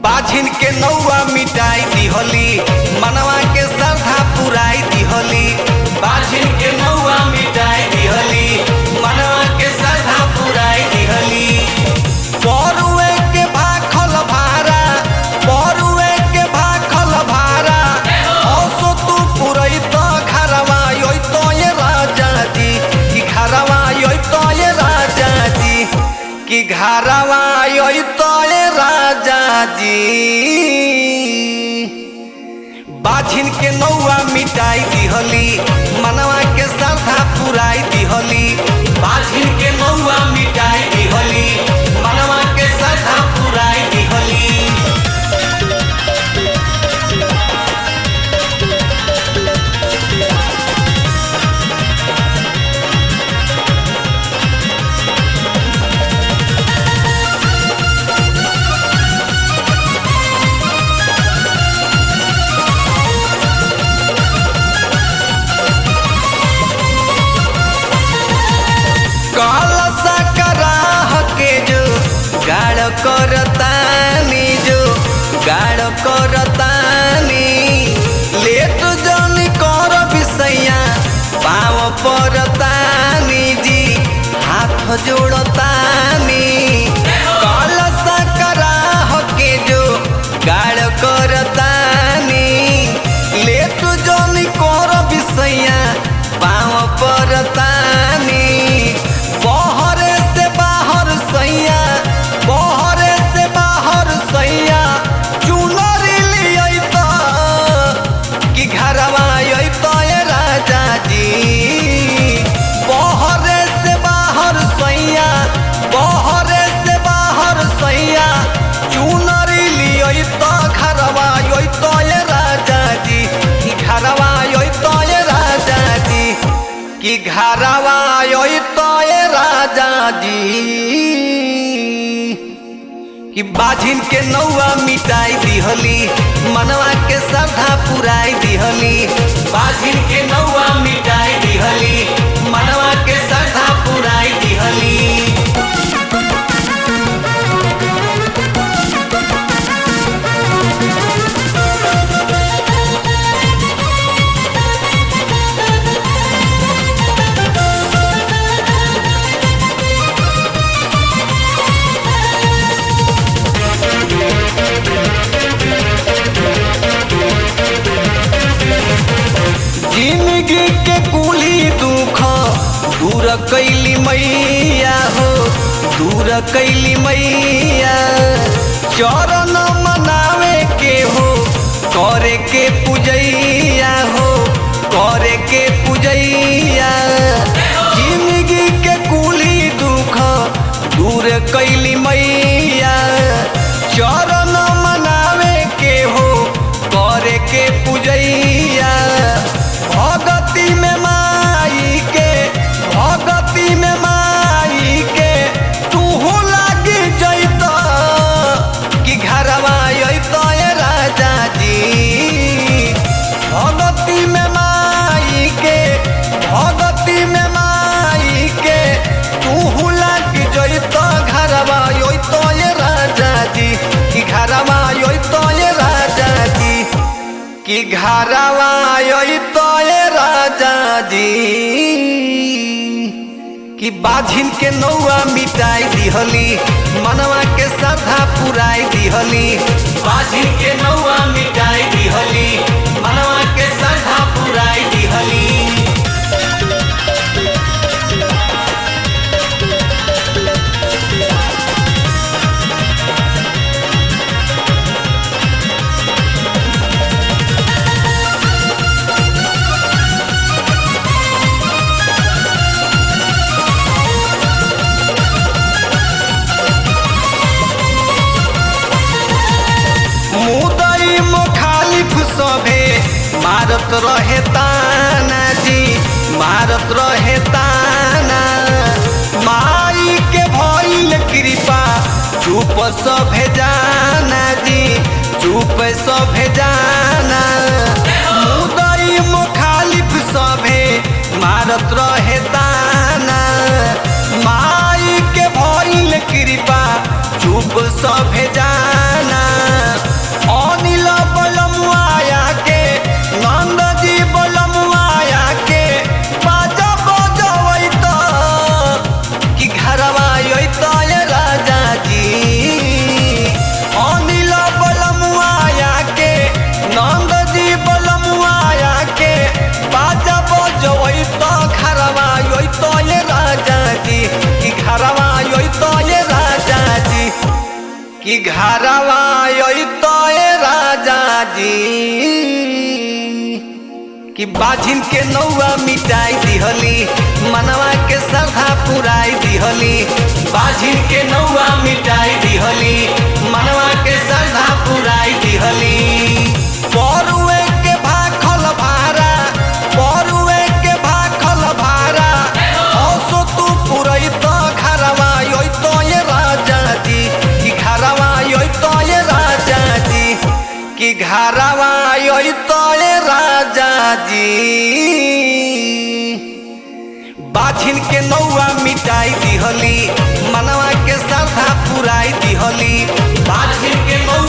बाझिन के नौआ मिटाई दिहली, मनवा के श्रद्धा पुराई दिहली। बाझिन के नौआ मिटाई दिहली, मनवा के श्रद्धा पुराई दिहली। परुए के भाखल भारा, परुए के भाखल भारा, औसो तू पुरई तो घरवा योई तो ये राजा जी, कि घरवा योई तो ये राजा जी, कि घरवा योई तो ये राजा जी। बाझिन के नौआ मिटाई दिहली, मनवा के श्रद्धा पुराई दिहली। बाझिन के नौआ मिटाई दिहली, मनवा के श्रद्धा पुराई दिहली। कलसा कराह के जो गाड़ करतानी, जो गाड़ करतानी, लेट जनी कर बिसैया पाँव परतानी जी, हाथ जोड़तानी। कलसा कराह के जो गाड़ करतानी, लेट जनी कर बिसैया पाँव परतानी। बहरे से बाहर सैया, बहरे से बाहर सैया, चुनरी लियई तो, कि घरवा यई तो ये राजा जी। बहरे से बाहर सैया, बहरे से बाहर सैया, चुनरी लियई तो घरवा यई तो ये राजा जी, कि घरवा यई तो ये राजा जी, कि घरवा यई तो ये राजा जी। कि बाझिन के नौआ मिटाई दिहली, मनवा के श्रद्धा पुराई दिहली। बाझिन के नौआ मिटाई दिहली, मनवा के श्रद्धा पुराई दिहली। जिंदगी के कुली दुख दूर कैली मैया हो, दूर कैली मैया। चरण मनावे के हो, करे के पूजैया हो, करे के पूजैया। जिंदगी के कुली दुख दूर कैली मैया, चरण मनावे के हो, करे के पूजैया। भगती में माई के, भगती में माई के, तू लग जैत, कि घरवा अत ये राजा जी। भगती में माई के, भगती में माई के, तू लग जैत, घरवा अत ये राजा जी, कि घरवा अत ये राजा जी, कि घरवा अत ये राजा जी। कि बाझिन के नौआ मिटाई दिहली, मनवा के श्रद्धा पुराई दिहली। बाझिन के नौआ मिटाई दिहली, मनवा के श्रद्धा पुराई दिहली। मुदई मुखालिफ सभे मारत रहे ताना जी, मारत रहे ताना। माई के भइल कृपा चुप सभे जाना जी, चुप सभे जाना। मुदई मुखालिफ सभे मारत रहे ताना, माई के भइल कृपा चुप सभे जाना। कि घरवा तो राजा जी कि बाझिन के नौआ मिटाई दिहली मनवा के श्रद्धा पुराई दिहली बाझिन के नौआ मिटाई दिहली मनवा के श्रद्धा पुराई दिहली परुए के भाखल भारा परुए के भाखल भारा हसो तू पुरई तो घरवा तो ये राजा जी कि घरवा तो ये राजा जी कि घरवा तो ये राजा जी बाझिन के नौआ मिटाई दिहली मनवा के श्रद्धा पुराई दिहली बाझिन के नौआ